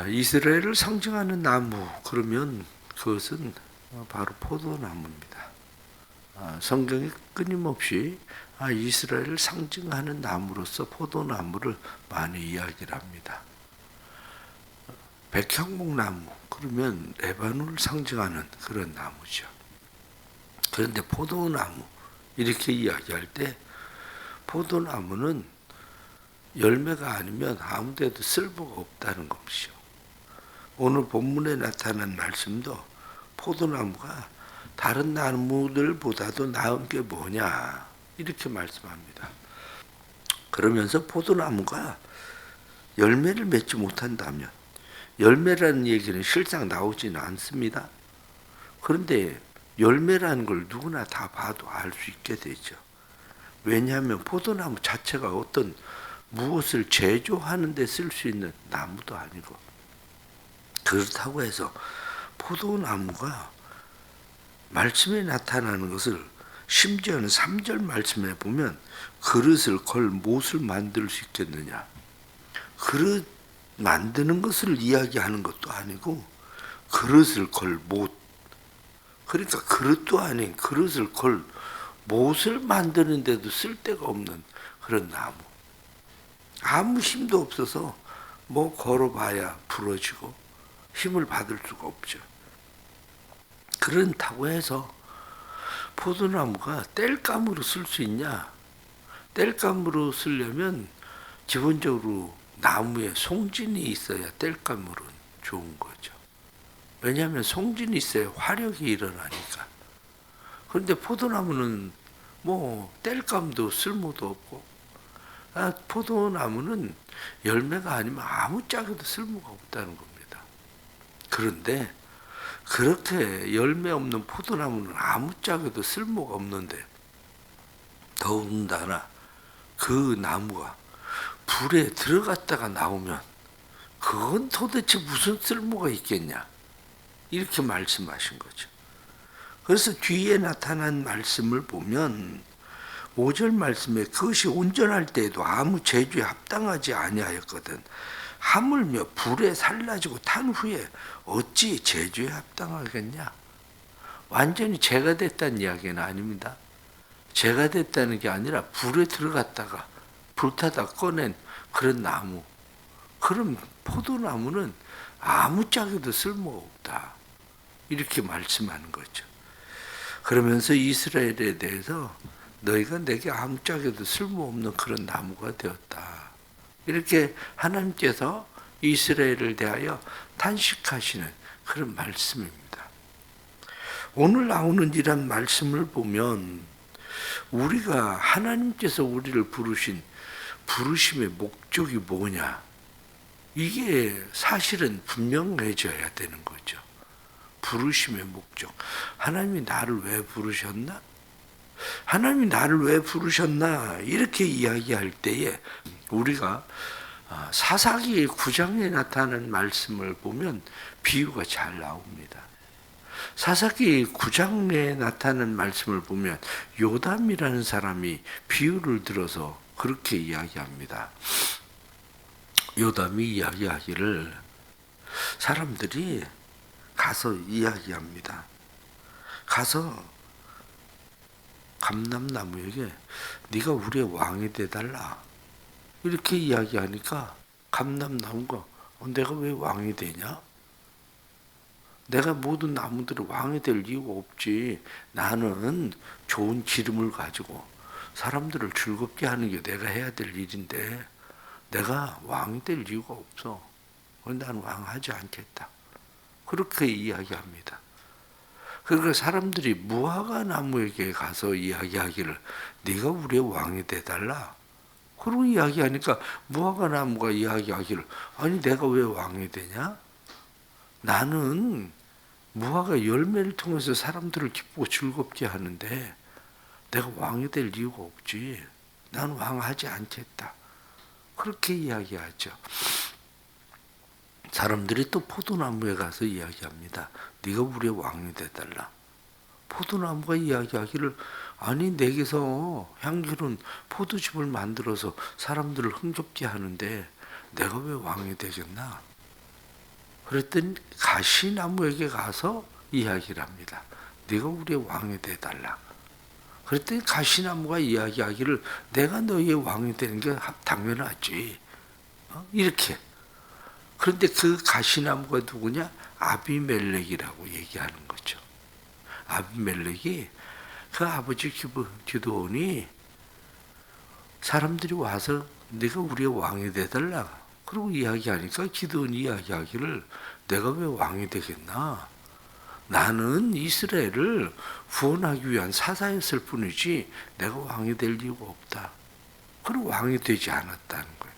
이스라엘을 상징하는 나무, 그러면 그것은 바로 포도나무입니다. 성경이 끊임없이 이스라엘을 상징하는 나무로서 포도나무를 많이 이야기를 합니다. 백향목나무, 그러면 레바논을 상징하는 그런 나무죠. 그런데 포도나무, 이렇게 이야기할 때 포도나무는 열매가 아니면 아무 데도 쓸모가 없다는 것이죠. 오늘 본문에 나타난 말씀도 포도나무가 다른 나무들보다도 나은 게 뭐냐, 이렇게 말씀합니다. 그러면서 포도나무가 열매를 맺지 못한다면, 열매라는 얘기는 실상 나오지는 않습니다. 그런데 열매라는 걸 누구나 다 봐도 알 수 있게 되죠. 왜냐하면 포도나무 자체가 어떤 무엇을 제조하는 데 쓸 수 있는 나무도 아니고, 그렇다고 해서 포도나무가 말씀에 나타나는 것을, 심지어는 3절 말씀에 보면 그릇을 걸 못을 만들 수 있겠느냐, 그릇 만드는 것을 이야기하는 것도 아니고 그릇을 걸 못, 그러니까 그릇도 아닌 그릇을 걸 못을 만드는데도 쓸데가 없는 그런 나무, 아무 힘도 없어서 뭐 걸어봐야 부러지고 힘을 받을 수가 없죠. 그렇다고 해서 포도나무가 땔감으로 쓸 수 있냐? 땔감으로 쓰려면 기본적으로 나무에 송진이 있어야 땔감으로는 좋은 거죠. 왜냐하면 송진이 있어야 화력이 일어나니까. 그런데 포도나무는 뭐 땔감도 쓸모도 없고, 포도나무는 열매가 아니면 아무짝에도 쓸모가 없다는 겁니다. 그런데 그렇게 열매 없는 포도나무는 아무짝에도 쓸모가 없는데, 더군다나 그 나무가 불에 들어갔다가 나오면 그건 도대체 무슨 쓸모가 있겠냐, 이렇게 말씀하신 거죠. 그래서 뒤에 나타난 말씀을 보면 5절 말씀에 그것이 온전할 때에도 아무 제주에 합당하지 아니하였거든 하물며 불에 살라지고 탄 후에 어찌 제주에 합당하겠냐. 완전히 죄가 됐다는 이야기는 아닙니다. 죄가 됐다는 게 아니라 불에 들어갔다가 불타다 꺼낸 그런 나무, 그럼 포도나무는 아무짝에도 쓸모가 없다, 이렇게 말씀하는 거죠. 그러면서 이스라엘에 대해서 너희가 내게 아무짝에도 쓸모없는 그런 나무가 되었다, 이렇게 하나님께서 이스라엘을 대하여 탄식하시는 그런 말씀입니다. 오늘 나오는 이런 말씀을 보면 우리가 하나님께서 우리를 부르신 부르심의 목적이 뭐냐, 이게 사실은 분명해져야 되는 거죠. 부르심의 목적, 하나님이 나를 왜 부르셨나? 하나님이 나를 왜 부르셨나? 이렇게 이야기할 때에 우리가 사사기 9장에 나타나는 말씀을 보면 비유가 잘 나옵니다. 사사기 9장에 나타나는 말씀을 보면 요담이라는 사람이 비유를 들어서 그렇게 이야기합니다. 요담이 이야기하기를, 사람들이 가서 이야기합니다. 가서 감람나무에게 네가 우리의 왕이 되달라, 이렇게 이야기하니까 감람나무가 내가 왜 왕이 되냐? 내가 모든 나무들이 왕이 될 이유가 없지. 나는 좋은 기름을 가지고 사람들을 즐겁게 하는 게 내가 해야 될 일인데 내가 왕이 될 이유가 없어. 나는 왕하지 않겠다, 그렇게 이야기합니다. 그러니까 사람들이 무화과 나무에게 가서 이야기하기를 네가 우리의 왕이 되달라, 그러고 이야기하니까 무화과 나무가 이야기하기를 아니 내가 왜 왕이 되냐? 나는 무화과 열매를 통해서 사람들을 기쁘고 즐겁게 하는데 내가 왕이 될 이유가 없지. 나는 왕하지 않겠다, 그렇게 이야기하죠. 사람들이 또 포도나무에 가서 이야기합니다. 네가 우리의 왕이 되달라. 포도나무가 이야기하기를 아니 내게서 향기로운 포도즙을 만들어서 사람들을 흥겹게 하는데 내가 왜 왕이 되겠나? 그랬더니 가시나무에게 가서 이야기를 합니다. 네가 우리의 왕이 돼달라. 그랬더니 가시나무가 이야기하기를 내가 너희의 왕이 되는 게 당연하지. 이렇게. 그런데 그 가시나무가 누구냐? 아비멜렉이라고 얘기하는 거죠. 아비멜렉이 그 아버지 기드온이 사람들이 와서 네가 우리의 왕이 되달라. 그러고 이야기하니까 기드온이 이야기하기를 내가 왜 왕이 되겠나? 나는 이스라엘을 구원하기 위한 사사였을 뿐이지 내가 왕이 될 이유가 없다. 그리고 왕이 되지 않았다는 거예요.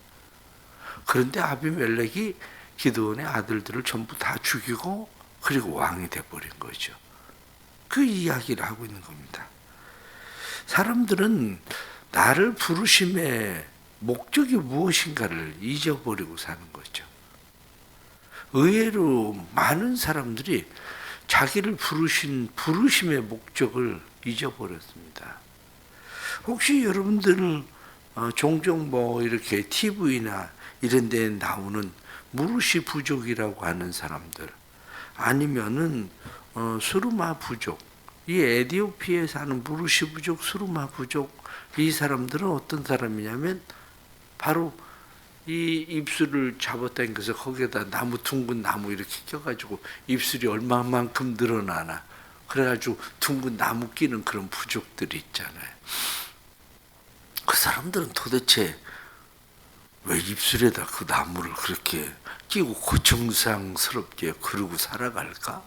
그런데 아비멜렉이 기드온의 아들들을 전부 다 죽이고 그리고 왕이 돼버린 거죠. 그 이야기를 하고 있는 겁니다. 사람들은 나를 부르심의 목적이 무엇인가를 잊어버리고 사는 거죠. 의외로 많은 사람들이 자기를 부르신 부르심의 목적을 잊어버렸습니다. 혹시 여러분들 종종 뭐 이렇게 TV나 이런 데 나오는 무르시 부족이라고 하는 사람들, 아니면은 수르마 부족, 이 에티오피아에 사는 무르시 부족, 수르마 부족, 이 사람들은 어떤 사람이냐면 바로 이 입술을 잡아당겨서 거기에다 나무, 둥근 나무 이렇게 껴가지고 입술이 얼마만큼 늘어나나, 그래가지고 둥근 나무 끼는 그런 부족들이 있잖아요. 그 사람들은 도대체 왜 입술에다 그 나무를 그렇게 끼고 고정상스럽게 그러고 살아갈까?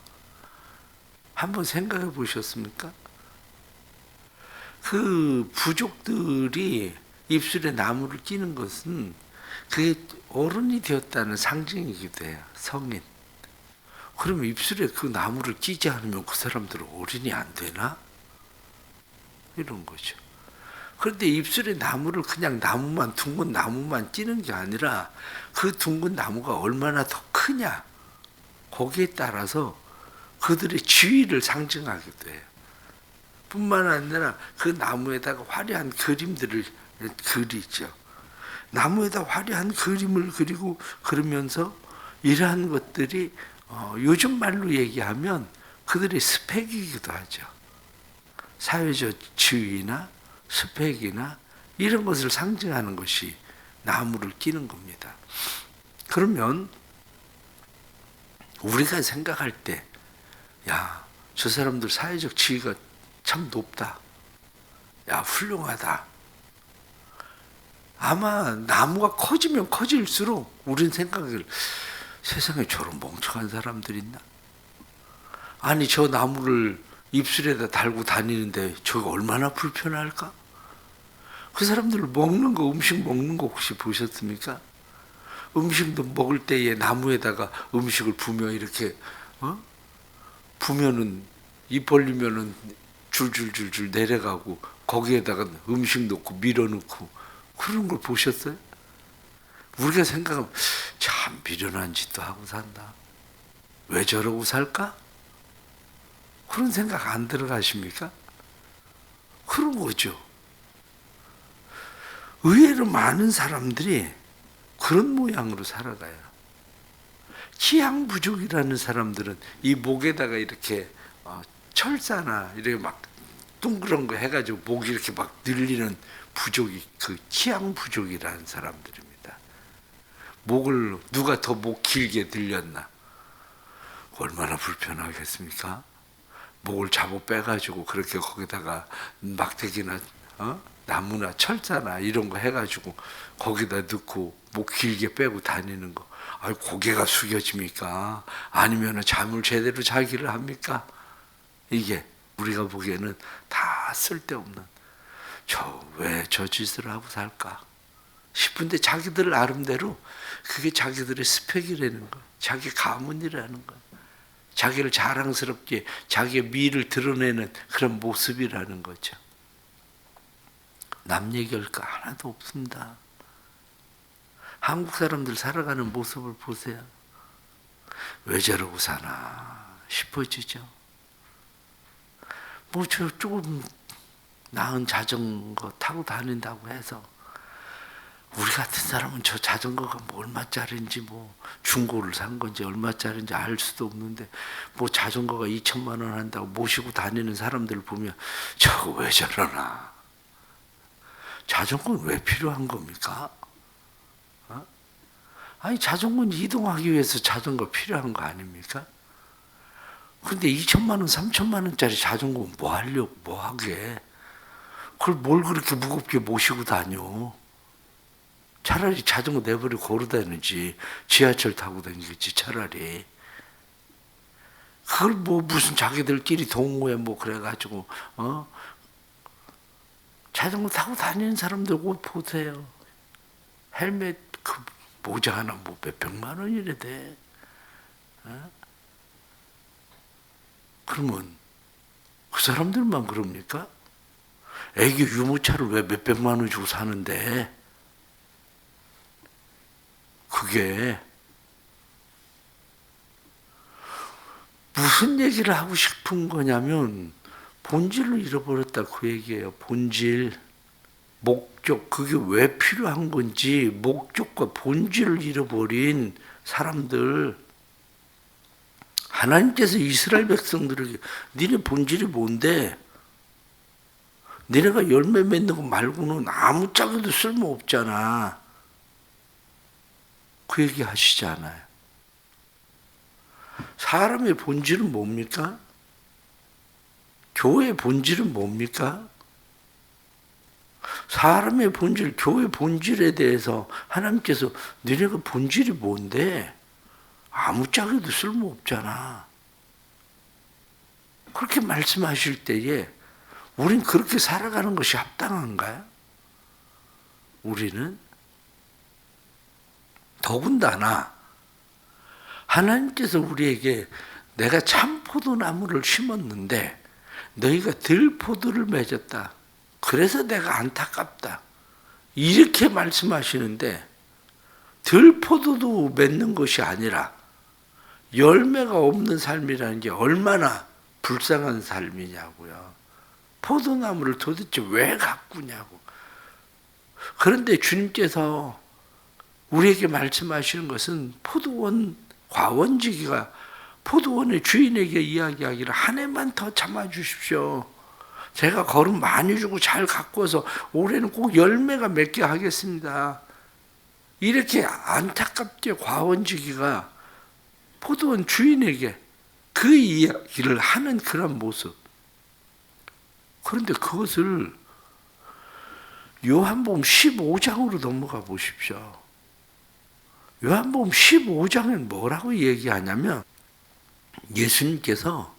한번 생각해 보셨습니까? 그 부족들이 입술에 나무를 끼는 것은 그게 어른이 되었다는 상징이기도 해요. 성인. 그러면 입술에 그 나무를 끼지 않으면 그 사람들은 어른이 안 되나? 이런 거죠. 그런데 입술에 나무를 그냥 나무만, 둥근 나무만 끼는 게 아니라 그 둥근 나무가 얼마나 더 크냐, 거기에 따라서 그들의 지위를 상징하기도 해요. 뿐만 아니라 그 나무에다가 화려한 그림들을 그리죠. 나무에다 화려한 그림을 그리고 그러면서 이러한 것들이 요즘 말로 얘기하면 그들의 스펙이기도 하죠. 사회적 지위나 스펙이나 이런 것을 상징하는 것이 나무를 끼는 겁니다. 그러면 우리가 생각할 때, 야, 저 사람들 사회적 지위가 참 높다. 야, 훌륭하다. 아마 나무가 커지면 커질수록 우린 생각을, 세상에 저런 멍청한 사람들 있나? 아니, 저 나무를 입술에다 달고 다니는데 저거 얼마나 불편할까? 그 사람들 먹는 거, 음식 먹는 거 혹시 보셨습니까? 음식도 먹을 때에 나무에다가 음식을 부며 이렇게 부면은 입 벌리면은 줄줄줄줄 내려가고 거기에다가 음식 넣고 밀어넣고 그런 걸 보셨어요? 우리가 생각하면 참 미련한 짓도 하고 산다. 왜 저러고 살까? 그런 생각 안 들어가십니까? 그런 거죠. 의외로 많은 사람들이 그런 모양으로 살아가요. 취향 부족이라는 사람들은 이 목에다가 이렇게 철사나 이렇게 막 둥그런 거 해가지고 목이 이렇게 막 늘리는 부족이 그 취향 부족이라는 사람들입니다. 목을 누가 더 목 길게 늘렸나? 얼마나 불편하겠습니까? 목을 잡아 빼가지고 그렇게 거기다가 막대기나 나무나 철사나 이런 거 해가지고 거기다 넣고 목 길게 빼고 다니는 거. 아니, 고개가 숙여집니까? 아니면 잠을 제대로 자기를 합니까? 이게 우리가 보기에는 다 쓸데없는, 왜 저 짓을 하고 살까 싶은데 자기들 나름대로 그게 자기들의 스펙이라는 거, 자기 가문이라는 거, 자기를 자랑스럽게 자기의 미를 드러내는 그런 모습이라는 거죠. 남 얘기할 거 하나도 없습니다. 한국 사람들 살아가는 모습을 보세요. 왜 저러고 사나 싶어지죠. 뭐 조금 나은 자전거 타고 다닌다고 해서 우리 같은 사람은 저 자전거가 뭐 얼마짜리인지 뭐 중고를 산 건지 얼마짜리인지 알 수도 없는데 뭐 자전거가 2천만 원 한다고 모시고 다니는 사람들 보면 저거 왜 저러나? 자전거는 왜 필요한 겁니까? 아니 자전거는 이동하기 위해서 자전거 필요한 거 아닙니까? 근데 2천만 원, 3천만 원짜리 자전거는 뭐 하려고, 뭐 하게? 그걸 뭘 그렇게 무겁게 모시고 다녀? 차라리 자전거 내버리고 걸어 다니지. 지하철 타고 다니겠지, 차라리. 그걸 뭐 무슨 자기들끼리 동호회 뭐 그래가지고, 자전거 타고 다니는 사람들 옷 보세요. 헬멧 그 모자 하나 뭐 몇백만 원이래 돼. 그러면 그 사람들만 그럽니까? 애기 유모차를 왜 몇백만 원 주고 사는데 그게 무슨 얘기를 하고 싶은 거냐면 본질을 잃어버렸다 그 얘기예요. 본질, 목적, 그게 왜 필요한 건지 목적과 본질을 잃어버린 사람들. 하나님께서 이스라엘 백성들에게 니네 본질이 뭔데? 니네가 열매 맺는 거 말고는 아무짝에도 쓸모없잖아. 그 얘기 하시지 않아요. 사람의 본질은 뭡니까? 교회의 본질은 뭡니까? 사람의 본질, 교회 본질에 대해서 하나님께서 너네가 본질이 뭔데? 아무짝에도 쓸모없잖아. 그렇게 말씀하실 때에 우린 그렇게 살아가는 것이 합당한가요? 우리는 더군다나 하나님께서 우리에게 내가 참 포도나무를 심었는데 너희가 들포도를 맺었다. 그래서 내가 안타깝다. 이렇게 말씀하시는데 들포도도 맺는 것이 아니라 열매가 없는 삶이라는 게 얼마나 불쌍한 삶이냐고요. 포도나무를 도대체 왜 가꾸냐고. 그런데 주님께서 우리에게 말씀하시는 것은 포도원 과원지기가 포도원의 주인에게 이야기하기를 한 해만 더 참아주십시오. 제가 거름 많이 주고 잘 가꾸어서 올해는 꼭 열매가 맺게 하겠습니다. 이렇게 안타깝게 과원지기가 포도원 주인에게 그 이야기를 하는 그런 모습. 그런데 그것을 요한복음 15장으로 넘어가 보십시오. 요한복음 15장은 뭐라고 얘기하냐면 예수님께서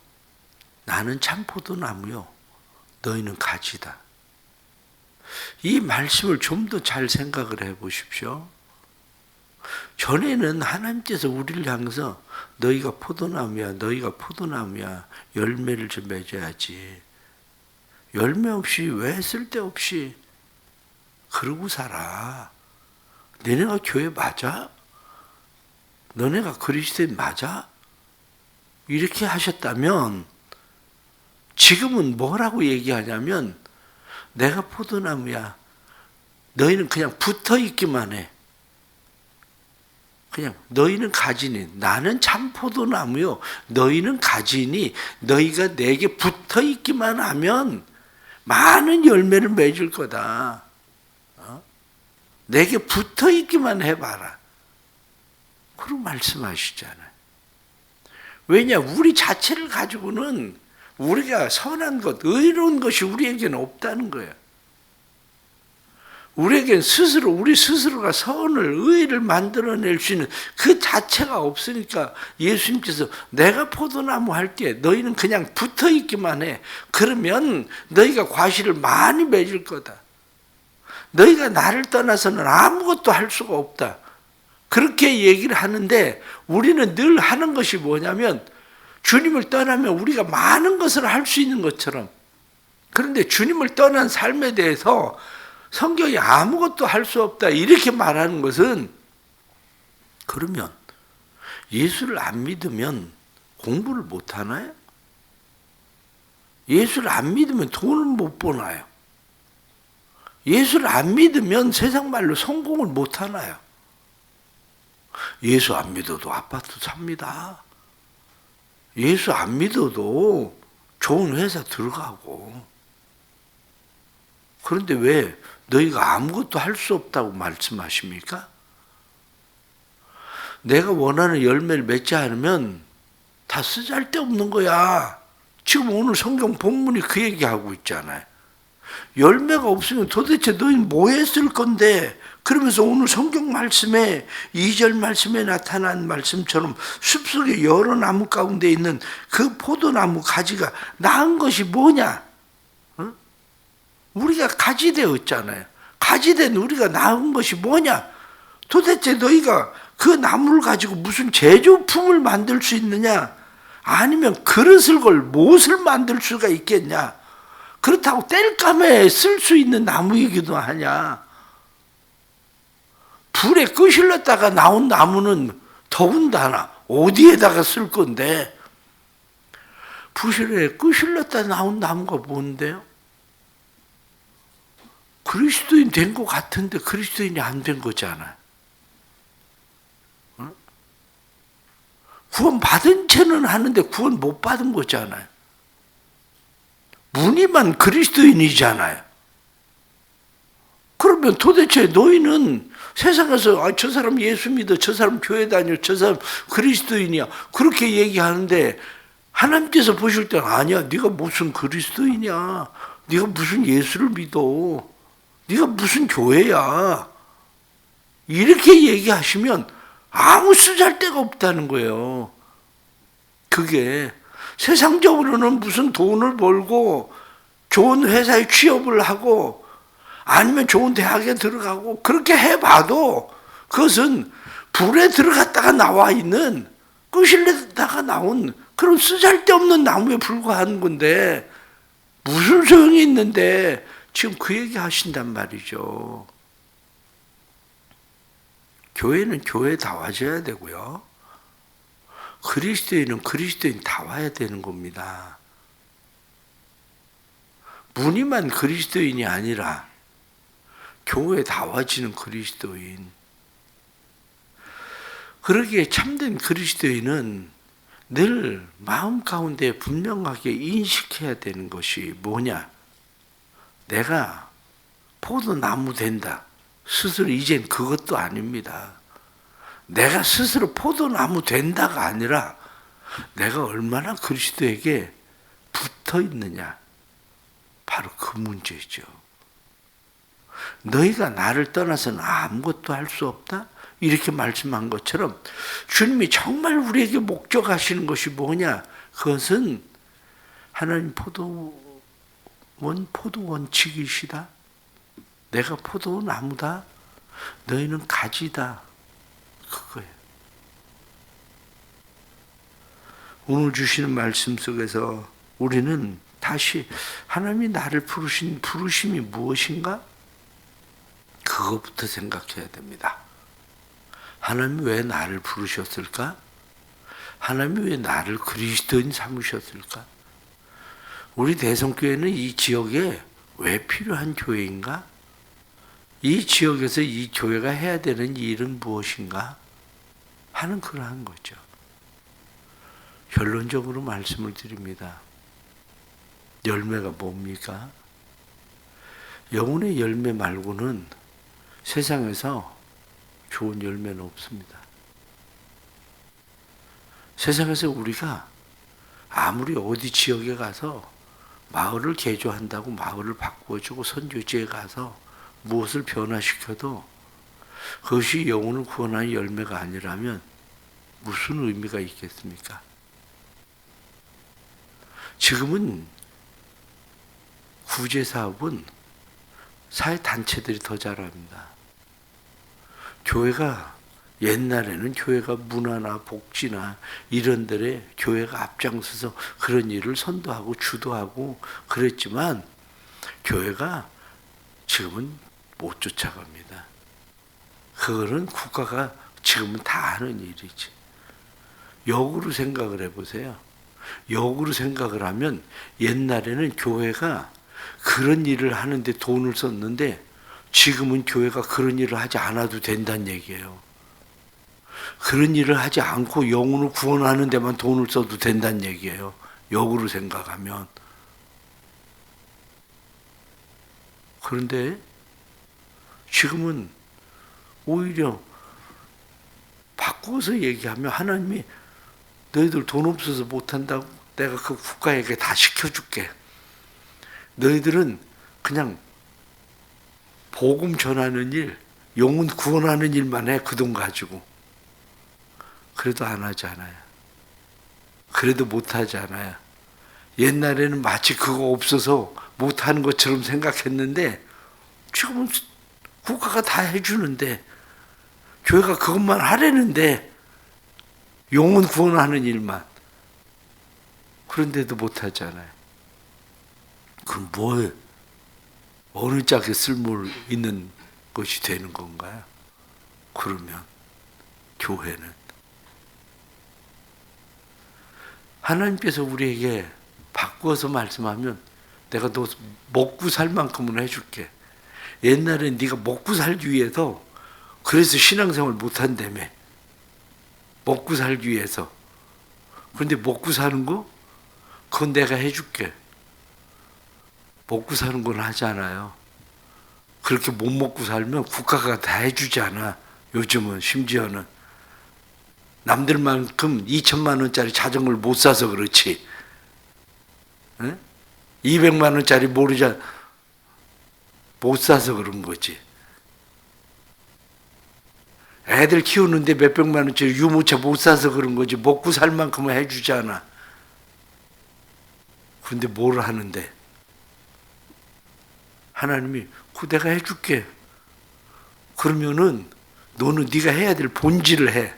나는 참 포도나무요 너희는 가지다. 이 말씀을 좀 더 잘 생각을 해 보십시오. 전에는 하나님께서 우리를 향해서 너희가 포도나무야, 너희가 포도나무야, 열매를 좀 맺어야지. 열매 없이 왜 쓸데없이 그러고 살아? 너네가 교회 맞아? 너네가 그리스도인 맞아? 이렇게 하셨다면 지금은 뭐라고 얘기하냐면 내가 포도나무야. 너희는 그냥 붙어 있기만 해. 그냥 너희는 가지니 나는 참 포도나무요. 너희는 가지니 너희가 내게 붙어 있기만 하면 많은 열매를 맺을 거다. 내게 붙어 있기만 해봐라. 그러고 말씀하시잖아요. 왜냐? 우리 자체를 가지고는 우리가 선한 것, 의로운 것이 우리에게는 없다는 거예요. 우리에겐 스스로, 우리 스스로가 선을, 의를 만들어낼 수 있는 그 자체가 없으니까 예수님께서 내가 포도나무 할게 너희는 그냥 붙어 있기만 해. 그러면 너희가 과실을 많이 맺을 거다. 너희가 나를 떠나서는 아무것도 할 수가 없다. 그렇게 얘기를 하는데 우리는 늘 하는 것이 뭐냐면 주님을 떠나면 우리가 많은 것을 할 수 있는 것처럼, 그런데 주님을 떠난 삶에 대해서 성경이 아무것도 할 수 없다 이렇게 말하는 것은, 그러면 예수를 안 믿으면 공부를 못 하나요? 예수를 안 믿으면 돈을 못 버나요? 예수를 안 믿으면 세상 말로 성공을 못 하나요? 예수 안 믿어도 아파트 삽니다. 예수 안 믿어도 좋은 회사 들어가고. 그런데 왜 너희가 아무것도 할 수 없다고 말씀하십니까? 내가 원하는 열매를 맺지 않으면 다 쓰잘데없는 거야. 지금 오늘 성경 본문이 그 얘기하고 있잖아요. 열매가 없으면 도대체 너희는 뭐 했을 건데, 그러면서 오늘 성경 말씀에 2절 말씀에 나타난 말씀처럼 숲속에 여러 나무 가운데 있는 그 포도나무 가지가 나은 것이 뭐냐? 어? 우리가 가지 되었잖아요. 가지 된 우리가 나은 것이 뭐냐? 도대체 너희가 그 나무를 가지고 무슨 제조품을 만들 수 있느냐? 아니면 그릇을 걸 못을 만들 수가 있겠냐? 그렇다고 땔감에 쓸 수 있는 나무이기도 하냐? 불에 끄실렀다가 나온 나무는 더군다나 어디에다가 쓸 건데, 불에 끄실렀다 나온 나무가 뭔데요? 그리스도인 된 것 같은데 그리스도인이 안 된 거잖아요. 구원 받은 채는 하는데 구원 못 받은 거잖아요. 무늬만 그리스도인이잖아요. 그러면 도대체 너희는 세상에서 저 사람 예수 믿어, 저 사람 교회 다녀, 저 사람 그리스도인이야, 그렇게 얘기하는데 하나님께서 보실 때는 아니야, 네가 무슨 그리스도인이야, 네가 무슨 예수를 믿어, 네가 무슨 교회야, 이렇게 얘기하시면 아무 쓰잘데가 없다는 거예요. 그게 세상적으로는 무슨 돈을 벌고 좋은 회사에 취업을 하고 아니면 좋은 대학에 들어가고 그렇게 해봐도 그것은 불에 들어갔다가 나와 있는 끄실려다가 나온 그런 쓰잘데없는 나무에 불과한 건데 무슨 소용이 있는데 지금 그 얘기 하신단 말이죠. 교회는 교회다워져야 되고요. 그리스도인은 그리스도인다워야 되는 겁니다. 무늬만 그리스도인이 아니라 교회다워지는 그리스도인. 그러기에 참된 그리스도인은 늘 마음 가운데 분명하게 인식해야 되는 것이 뭐냐? 내가 포도나무 된다. 스스로 이젠 그것도 아닙니다. 내가 스스로 포도나무 된다가 아니라 내가 얼마나 그리스도에게 붙어 있느냐. 바로 그 문제죠. 너희가 나를 떠나서는 아무것도 할 수 없다? 이렇게 말씀한 것처럼 주님이 정말 우리에게 목적하시는 것이 뭐냐? 그것은 하나님 포도원칙이시다. 내가 포도나무다. 너희는 가지다. 그거예요. 오늘 주시는 말씀 속에서 우리는 다시 하나님이 나를 부르신 부르심이 무엇인가? 그것부터 생각해야 됩니다. 하나님이 왜 나를 부르셨을까? 하나님이 왜 나를 그리스도인 삼으셨을까? 우리 대성교회는 이 지역에 왜 필요한 교회인가? 이 지역에서 이 교회가 해야 되는 일은 무엇인가? 하는 그러한 거죠. 결론적으로 말씀을 드립니다. 열매가 뭡니까? 영혼의 열매 말고는 세상에서 좋은 열매는 없습니다. 세상에서 우리가 아무리 어디 지역에 가서 마을을 개조한다고 마을을 바꾸어주고 선교지에 가서 무엇을 변화시켜도 그것이 영혼을 구원하는 열매가 아니라면 무슨 의미가 있겠습니까? 지금은 구제사업은 사회단체들이 더 잘합니다. 교회가 옛날에는 교회가 문화나 복지나 이런 데에 교회가 앞장서서 그런 일을 선도하고 주도하고 그랬지만 교회가 지금은 못 쫓아갑니다. 그거는 국가가 지금은 다 하는 일이지. 역으로 생각을 해보세요. 역으로 생각을 하면 옛날에는 교회가 그런 일을 하는데 돈을 썼는데 지금은 교회가 그런 일을 하지 않아도 된다는 얘기예요. 그런 일을 하지 않고 영혼을 구원하는 데만 돈을 써도 된다는 얘기예요. 역으로 생각하면. 그런데 지금은 오히려 바꿔서 얘기하면 하나님이 너희들 돈 없어서 못한다고 내가 그 국가에게 다 시켜줄게. 너희들은 그냥 복음 전하는 일, 영혼 구원하는 일만 해, 그 돈 가지고. 그래도 안 하잖아요. 그래도 못하잖아요. 옛날에는 마치 그거 없어서 못하는 것처럼 생각했는데 지금은 국가가 다 해주는데 교회가 그것만 하려는데 영혼 구원하는 일만. 그런데도 못하잖아요. 그럼 뭘 어느 짝에 쓸모 있는 것이 되는 건가요? 그러면 교회는 하나님께서 우리에게 바꾸어서 말씀하면 내가 너 먹고 살 만큼은 해줄게. 옛날엔 네가 먹고 살기 위해서 그래서 신앙생활 못한다며. 먹고 살기 위해서. 그런데 먹고 사는 거? 그건 내가 해줄게. 먹고 사는 건 하잖아요. 그렇게 못 먹고 살면 국가가 다 해주잖아. 요즘은 심지어는. 남들만큼 2천만 원짜리 자전거를 못 사서 그렇지. 응? 200만 원짜리 모르자 못 사서 그런 거지. 애들 키우는데 몇백만 원짜리 유모차 못 사서 그런 거지. 먹고 살 만큼은 해주잖아. 그런데 뭘 하는데? 하나님이 그 내가 해줄게. 그러면은 너는 네가 해야 될 본질을 해.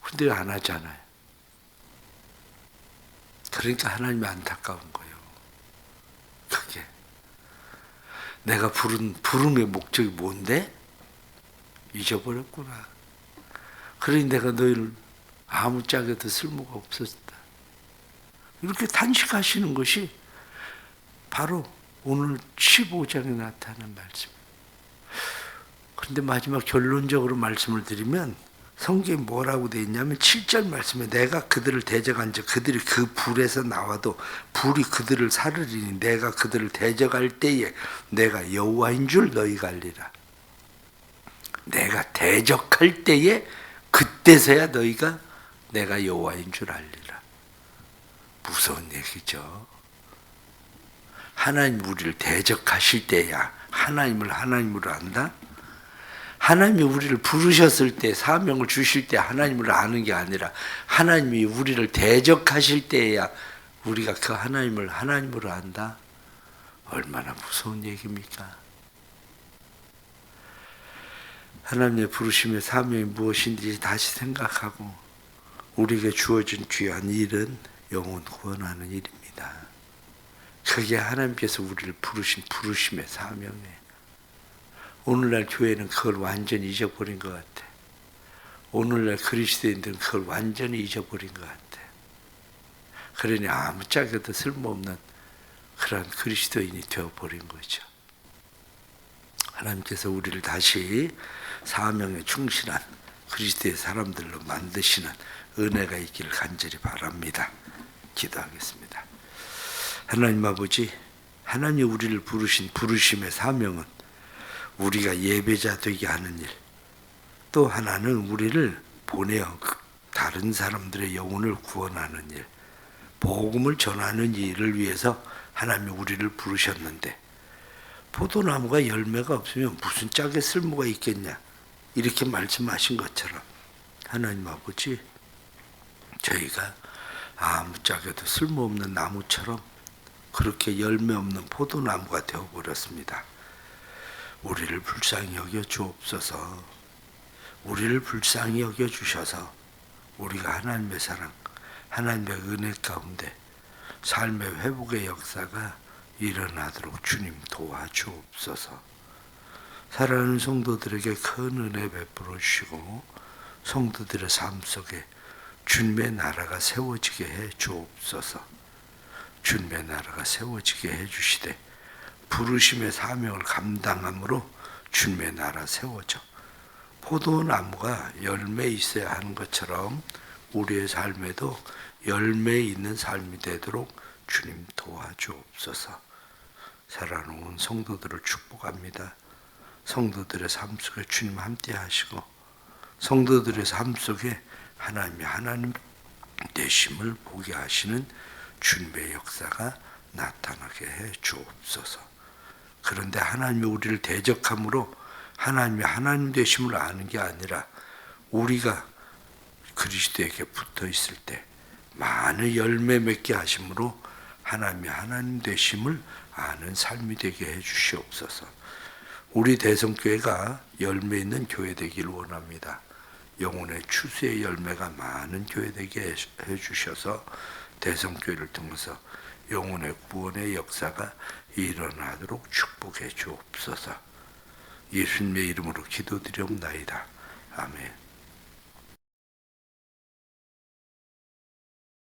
근데 안 하잖아요. 그러니까 하나님이 안타까운 거예요. 그게 내가 부른 부름의 목적이 뭔데? 잊어버렸구나. 그러니 내가 너희를 아무짝에도 쓸모가 없었다. 이렇게 단식하시는 것이 바로 오늘 15장에 나타나는 말씀. 그런데 마지막 결론적으로 말씀을 드리면 성경에 뭐라고 되어 있냐면 7절 말씀에 내가 그들을 대적한 즉 그들이 그 불에서 나와도 불이 그들을 사르리니 내가 그들을 대적할 때에 내가 여호와인 줄 너희가 알리라. 내가 대적할 때에 그때서야 너희가 내가 여호와인 줄 알리라. 무서운 얘기죠. 하나님 우리를 대적하실 때야 하나님을 하나님으로 안다? 하나님이 우리를 부르셨을 때 사명을 주실 때 하나님을 아는 게 아니라 하나님이 우리를 대적하실 때야 우리가 그 하나님을 하나님으로 안다? 얼마나 무서운 얘기입니까? 하나님의 부르심의 사명이 무엇인지 다시 생각하고 우리에게 주어진 귀한 일은 영혼 구원하는 일입니다. 그게 하나님께서 우리를 부르신 부르심의 사명이에요. 오늘날 교회는 그걸 완전히 잊어버린 것 같아. 오늘날 그리스도인들은 그걸 완전히 잊어버린 것 같아. 그러니 아무짝에도 쓸모없는 그런 그리스도인이 되어버린 거죠. 하나님께서 우리를 다시 사명에 충실한 그리스도의 사람들로 만드시는 은혜가 있기를 간절히 바랍니다. 기도하겠습니다. 하나님 아버지, 하나님이 우리를 부르신 부르심의 사명은 우리가 예배자 되게 하는 일, 또 하나는 우리를 보내어 다른 사람들의 영혼을 구원하는 일, 복음을 전하는 일을 위해서 하나님이 우리를 부르셨는데 포도나무가 열매가 없으면 무슨 짝에 쓸모가 있겠냐 이렇게 말씀하신 것처럼 하나님 아버지, 저희가 아무 짝에도 쓸모없는 나무처럼 그렇게 열매 없는 포도나무가 되어버렸습니다. 우리를 불쌍히 여겨 주옵소서. 우리를 불쌍히 여겨 주셔서 우리가 하나님의 사랑, 하나님의 은혜 가운데 삶의 회복의 역사가 일어나도록 주님 도와주옵소서. 사랑하는 성도들에게 큰 은혜 베풀어 주시고 성도들의 삶 속에 주님의 나라가 세워지게 해 주옵소서. 주님의 나라가 세워지게 해 주시되 부르심의 사명을 감당함으로 주님의 나라 세워져. 포도나무가 열매 있어야 하는 것처럼 우리의 삶에도 열매 있는 삶이 되도록 주님 도와주옵소서. 살아놓은 성도들을 축복합니다. 성도들의 삶 속에 주님 함께 하시고 성도들의 삶 속에 하나님이 하나님 되심을 보게 하시는 주님의 역사가 나타나게 해 주옵소서. 그런데 하나님이 우리를 대적함으로 하나님이 하나님 되심을 아는 게 아니라 우리가 그리스도에게 붙어 있을 때 많은 열매 맺게 하심으로 하나님이 하나님 되심을 아는 삶이 되게 해 주시옵소서. 우리 대성교회가 열매 있는 교회 되기를 원합니다. 영혼의 추수의 열매가 많은 교회 되게 해 주셔서 대성교회를 통해서 영혼의 구원의 역사가 일어나도록 축복해 주옵소서. 예수님의 이름으로 기도드리옵나이다. 아멘.